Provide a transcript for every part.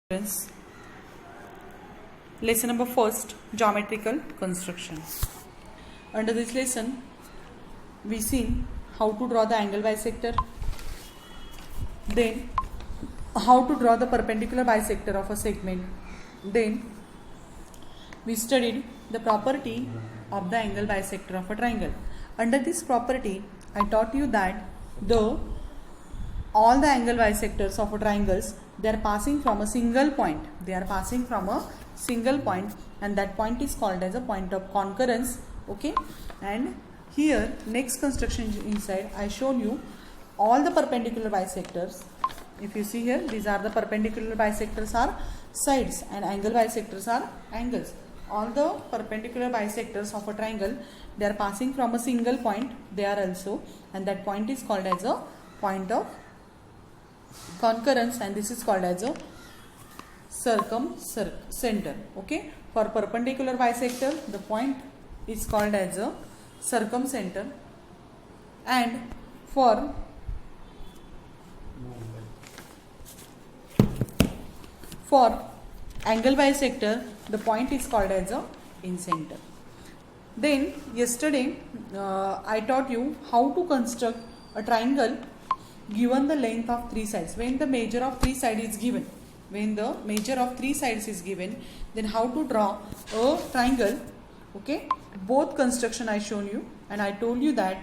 Friends, lesson number first, geometrical construction. Under this lesson, we seen how to draw the angle bisector, then how to draw the perpendicular bisector of a segment, then we studied the property of the angle bisector of a triangle. Under this property, I taught you that all the angle bisectors of a triangles, they are passing from a single point. They are passing from a single point, and that point is called as a point of concurrence. Okay, and here next construction inside I shown you all the perpendicular bisectors. If you see here, these are the perpendicular bisectors are sides and angle bisectors are angles. All the perpendicular bisectors of a triangle, they are passing from a single point. They are also, and that point is called as a point of concurrence, and this is called as a circumcenter. Okay, for perpendicular bisector the point is called as a circumcenter, and for angle bisector the point is called as a incenter. Then yesterday I taught you how to construct a triangle given the length of three sides. When the measure of three sides is given, then how to draw a triangle. Okay, both construction I shown you, and I told you that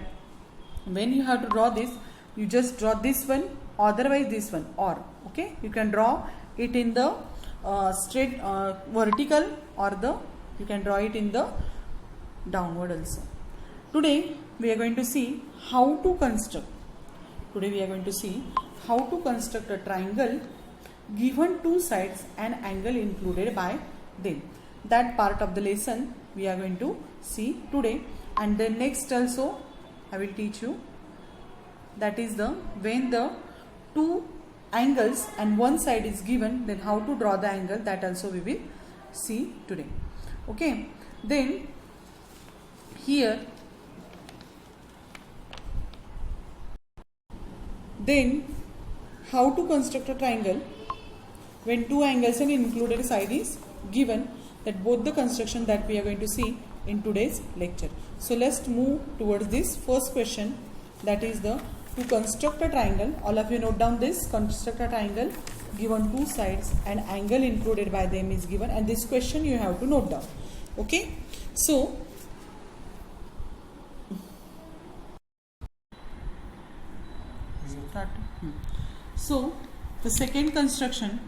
when you have to draw this, you just draw this one, otherwise this one, or okay, you can draw it in the straight vertical, or you can draw it in the downward also. Today we are going to see how to construct a triangle given two sides and angle included by them. That part of the lesson we are going to see today, and then next also I will teach you, that is when the two angles and one side is given, then how to draw the angle, that also we will see today. Okay, then here how to construct a triangle when two angles and included side is given, that both the construction that we are going to see in today's lecture. So let's move towards this first question, that is to construct a triangle. All of you note down this: construct a triangle given two sides and angle included by them is given, and this question you have to note down. Okay, so the second construction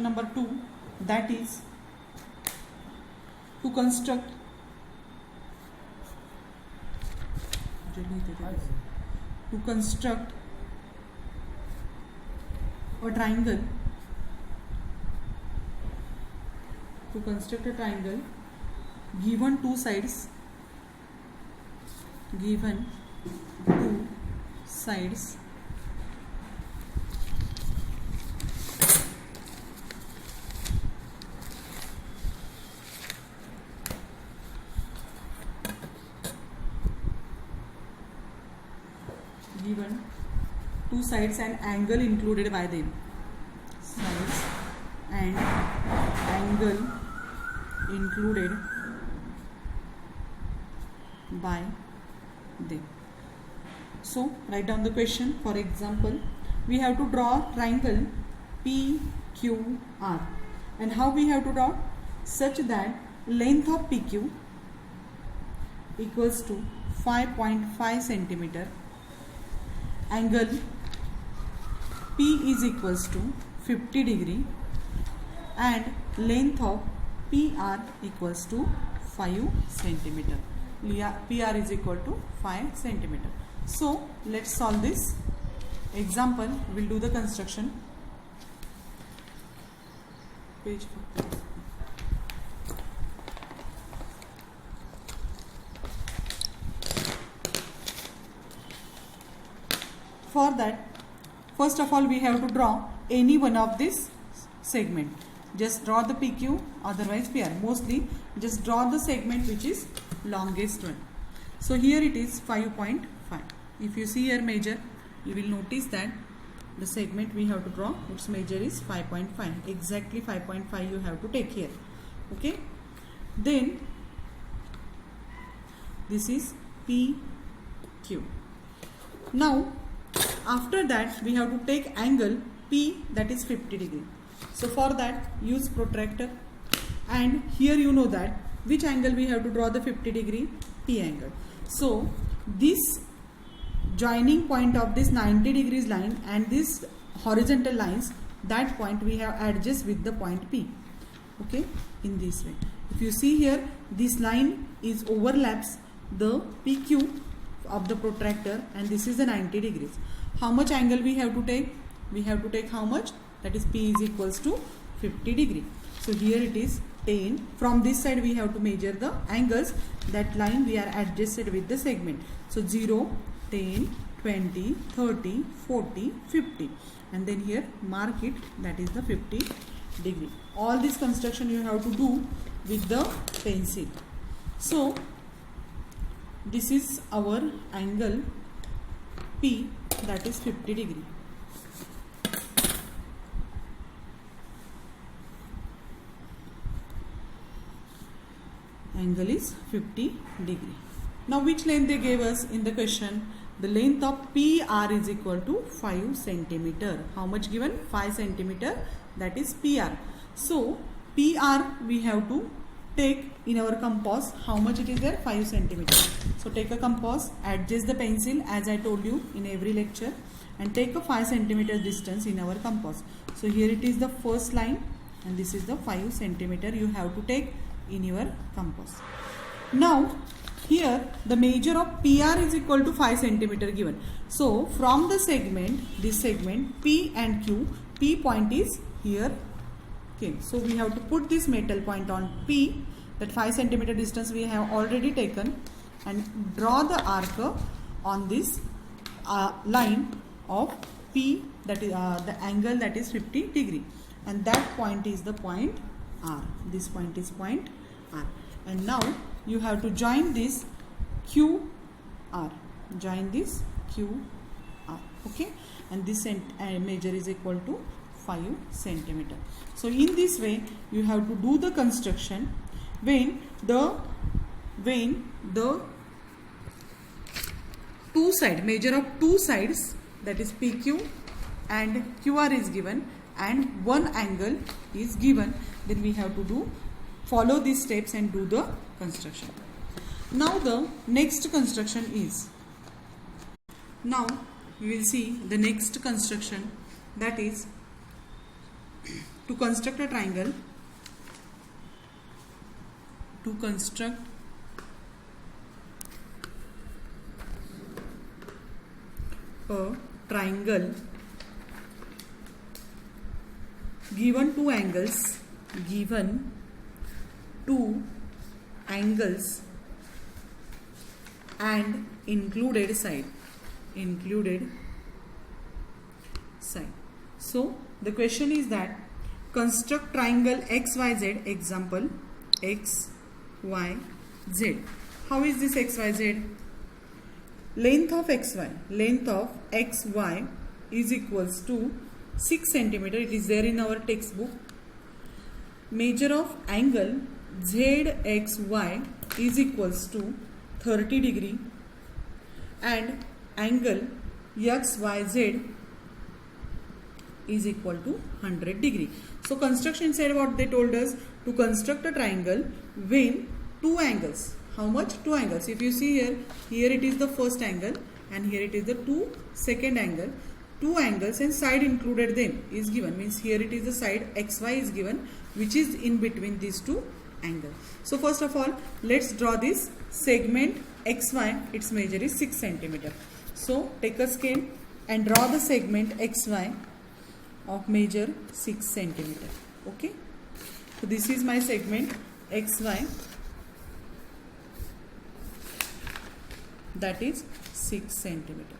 number 2, that is to construct a triangle given two sides and angle included by them. Sides and angle included by them. So write down the question. For example, we have to draw triangle PQR, and how we have to draw? Such that length of PQ equals to 5.5 centimeter, angle P is equals to 50 degree, and length of PR equals to 5 centimeter. PR is equal to 5 centimeter. So let's solve this example. We will do the construction. Page 4. For that, first of all we have to draw any one of this segment. Just draw the PQ, otherwise PR. Mostly just draw the segment which is longest one. So here it is 5.5. If you see here measure, you will notice that the segment we have to draw, its measure is 5.5. Exactly 5.5 you have to take here. Okay. Then this is PQ. Now after that we have to take angle P, that is 50 degree. So for that use protractor, and here you know that which angle we have to draw the 50 degree, P angle. So this joining point of this 90 degrees line and this horizontal lines, that point we have adjust with the point P. Okay, in this way. If you see here, this line is overlaps the PQ of the protractor, and this is the 90 degrees. How much angle we have to take? We have to take how much? That is P is equals to 50 degree. So here it is 10. From this side we have to measure the angles. That line we are adjusted with the segment. So 0, 10, 20, 30, 40, 50. And then here mark it, that is the 50 degree. All this construction you have to do with the pencil. So this is our angle P, that is 50 degree. Angle is 50 degree. Now which length they gave us in the question? The length of PR is equal to 5 centimeter. How much given? 5 centimeter, that is PR. So PR we have to take in our compass. How much it is there? 5 centimeter. So take a compass, adjust the pencil as I told you in every lecture, and take a 5 centimeter distance in our compass. So here it is the first line, and this is the 5 centimeter you have to take in your compass. Now here the measure of PR is equal to 5 centimeter given. So from the segment, this segment P and Q, P point is here. Okay, so we have to put this metal point on P, that 5 centimeter distance we have already taken, and draw the arc on this line of P, that is the angle that is 50 degree, and that point is the point R. This point is point R. And now you have to join this QR. Join this QR. Okay, and this measure is equal to 5 centimeter. So in this way you have to do the construction when the two side measure of two sides, that is PQ and QR is given, and one angle is given. Then we have to follow these steps and do the construction. Now the next construction is, now we will see the next construction, that is to construct a triangle. To construct a triangle, given two angles, and included side. So the question is that construct triangle XYZ, example XYZ. How is this XYZ? Length of XY is equals to 6 centimeter. It is there in our textbook. Measure of angle ZXY is equals to 30 degree, and angle XYZ is equal to 100 degree. So construction said what they told us, to construct a triangle when two angles. How much? Two angles. If you see here it is the first angle, and here it is the second angle. Two angles and side included them is given, means here it is the side XY is given, which is in between these two angles. So first of all, let's draw this segment XY. Its measure is 6 centimeter. So take a scale and draw the segment XY of measure 6 centimeter. Okay, so this is my segment XY, that is 6 centimeter.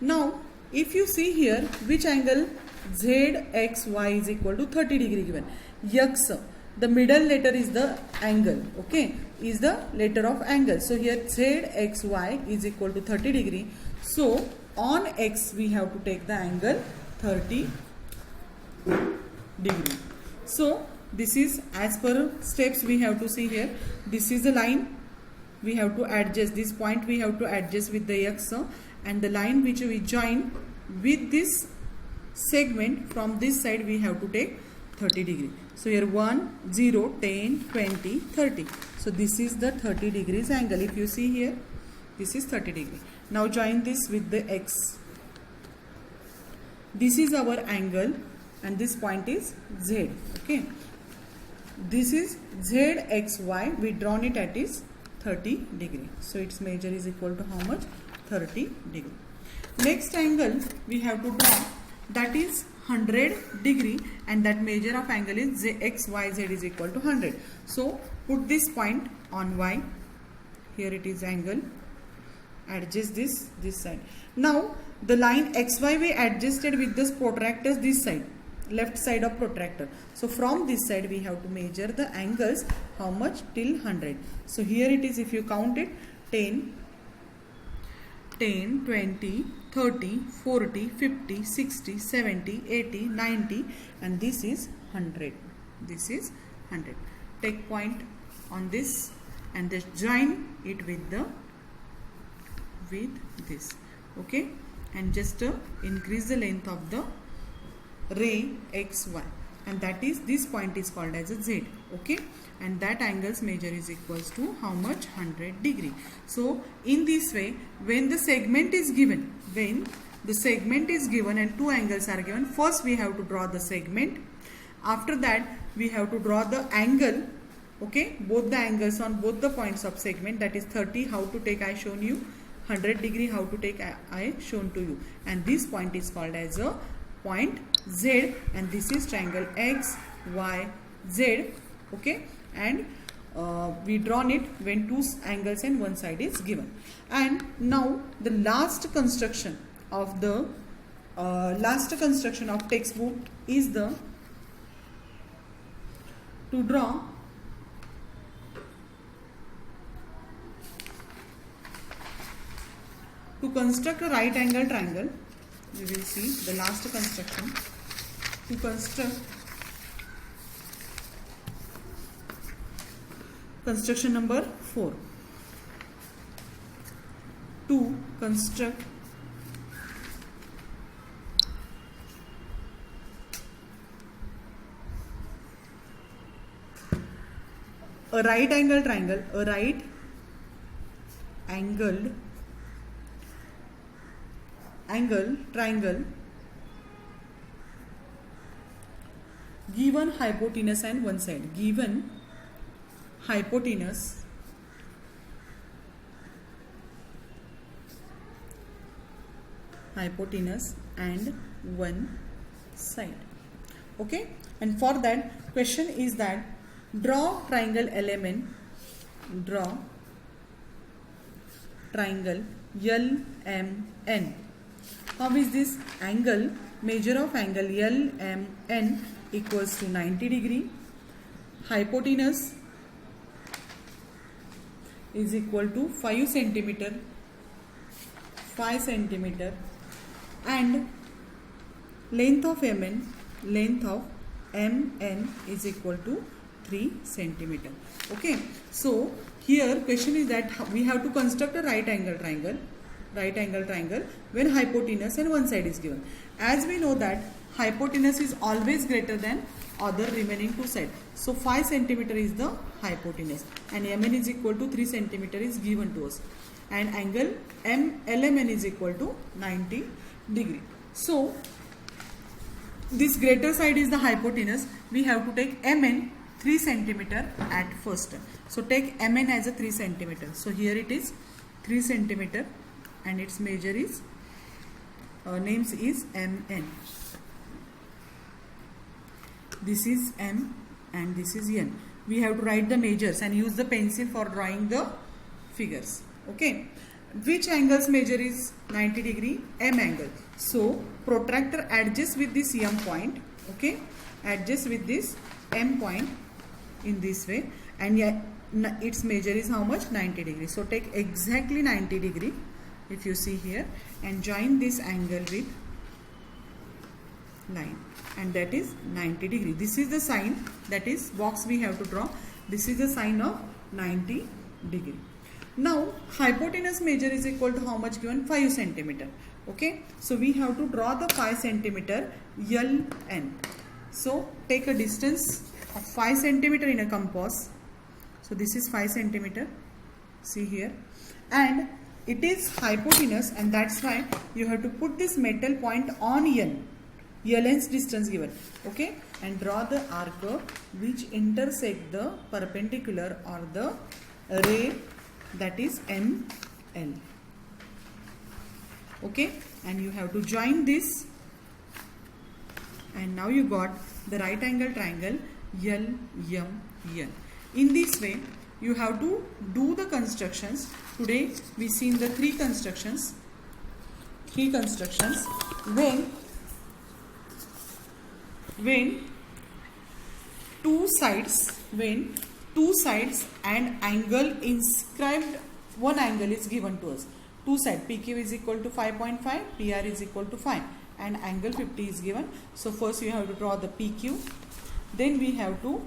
Now if you see here, which angle? ZXY is equal to 30 degree given. X, the middle letter is the angle, okay, is the letter of angle. So here ZXY is equal to 30 degree. So on X we have to take the angle 30 degree. So this is as per steps we have to see here. This is the line we have to adjust, this point we have to adjust with the x, and the line which we join with this segment from this side we have to take 30 degree. So here 1, 0, 10, 20, 30. So this is the 30 degrees angle. If you see here, this is 30 degree. Now join this with the x. This is our angle and this point is z. Okay. This is zxy. We drawn it at is 30 degree. So its measure is equal to how much? 30 degree. Next angle we have to draw, that is 100 degree, and that measure of angle is xyz is equal to 100. So put this point on y. Here it is angle. Adjust this side. Now the line xy we adjusted with this protractor this side, left side of protractor. So from this side we have to measure the angles, how much? Till 100. So here it is, if you count it, 10, 20, 30, 40, 50, 60, 70, 80, 90, and this is 100. This is 100. Take point on this and just join it with this. Okay, and just increase the length of the ray xy, and that is, this point is called as a z. Okay, and that angle's measure is equals to how much? 100 degree. So in this way, when the segment is given, and two angles are given, first we have to draw the segment. After that we have to draw the angle. Okay, both the angles on both the points of segment, that is 30 how to take I shown you, 100 degree how to take I shown to you, and this point is called as a point Z, and this is triangle X, Y, Z. Okay, and we drawn it when two angles and one side is given. And now the last construction of textbook is to draw to construct a right angle triangle. We will see the last construction. To construct construction number 4. To construct a right angle triangle, a right angled angle triangle given hypotenuse and one side, given hypotenuse and one side. Okay, and for that question is that draw triangle element, draw triangle LMN. How is this? Angle, measure of angle LMN equals to 90 degree. Hypotenuse is equal to 5 centimeter, and length of MN is equal to 3 centimeter. Okay, so here question is that we have to construct a right angle triangle when hypotenuse and one side is given. As we know that hypotenuse is always greater than other remaining two sides. So 5 centimeter is the hypotenuse, and MN is equal to 3 centimeter is given to us, and angle LMN is equal to 90 degree. So this greater side is the hypotenuse. We have to take MN 3 centimeter at first. So take MN as a 3 centimeter. So here it is 3 centimeter, and its measure is names is MN. This is M and this is N. We have to write the measures and use the pencil for drawing the figures. Okay, which angle's measure is 90 degree? M angle. So protractor adjusts with this M point. Okay, adjusts with this M point in this way, and its measure is how much? 90 degree. So take exactly 90 degree if you see here, and join this angle with line, and that is 90 degree. This is the sign, that is box we have to draw. This is the sign of 90 degree. Now hypotenuse measure is equal to how much given? 5 centimeter. Okay, so we have to draw the 5 centimeter LN. So take a distance of 5 centimeter in a compass. So this is 5 centimeter, see here, and it is hypotenuse, and that's why you have to put this metal point on N. LN's distance given. Okay, and draw the arc which intersect the perpendicular or the ray, that is ML. Okay, and you have to join this, and now you got the right angle triangle LMN. In this way you have to do the constructions. Today we seen the three constructions when two sides and angle inscribed, one angle is given to us. Two sides, PQ is equal to 5.5, PR is equal to 5, and angle 50 is given. So first you have to draw the PQ, then we have to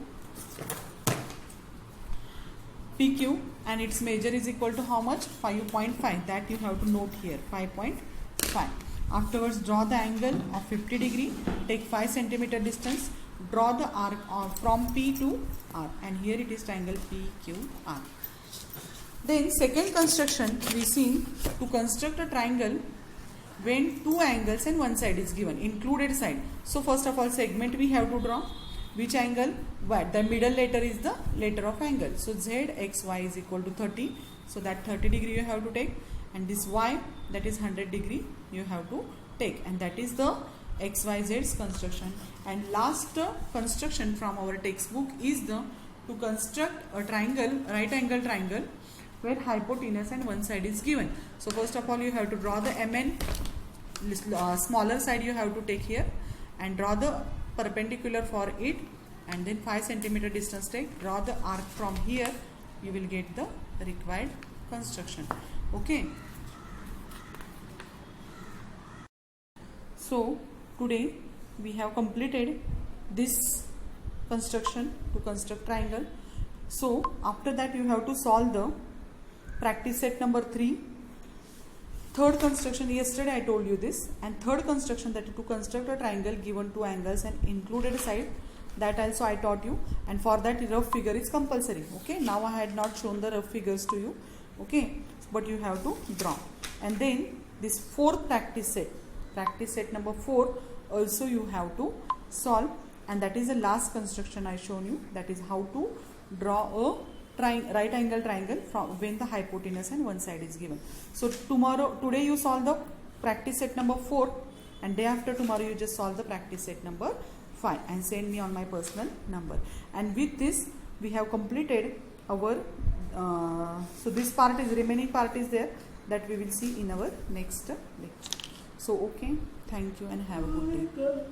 PQ, and its measure is equal to how much? 5.5. That you have to note here, 5.5. Afterwards draw the angle of 50 degree, take 5 centimeter distance, draw the arc from P to R, and here it is triangle PQR. Then second construction we seen to construct a triangle when two angles and one side is given, included side. So first of all segment we have to draw. Which angle? What? The middle letter is the letter of angle. So ZXY is equal to 30. So that 30 degree you have to take, and this Y, that is 100 degree you have to take, and that is the XYZ's construction. And last construction from our textbook is the to construct a triangle, right angle triangle, where hypotenuse and one side is given. So first of all you have to draw the MN, smaller side you have to take here, and draw the perpendicular for it, and then 5 centimeter distance take, draw the arc from here, you will get the required construction. Okay, so today we have completed this construction to construct triangle. So after that you have to solve the practice set number 3. Third construction, yesterday I told you this, and third construction, that to construct a triangle given two angles and included side, that also I taught you, and for that rough figure is compulsory. Okay, now I had not shown the rough figures to you, okay, but you have to draw. And then this fourth practice set number 4 also you have to solve, and that is the last construction I shown you, that is how to draw a right angle triangle from when the hypotenuse and one side is given. So today you solve the practice set number 4, and day after tomorrow you just solve the practice set number 5 and send me on my personal number. And with this we have completed our so this part is, remaining part is there, that we will see in our next lecture. So okay, thank you and have a good day.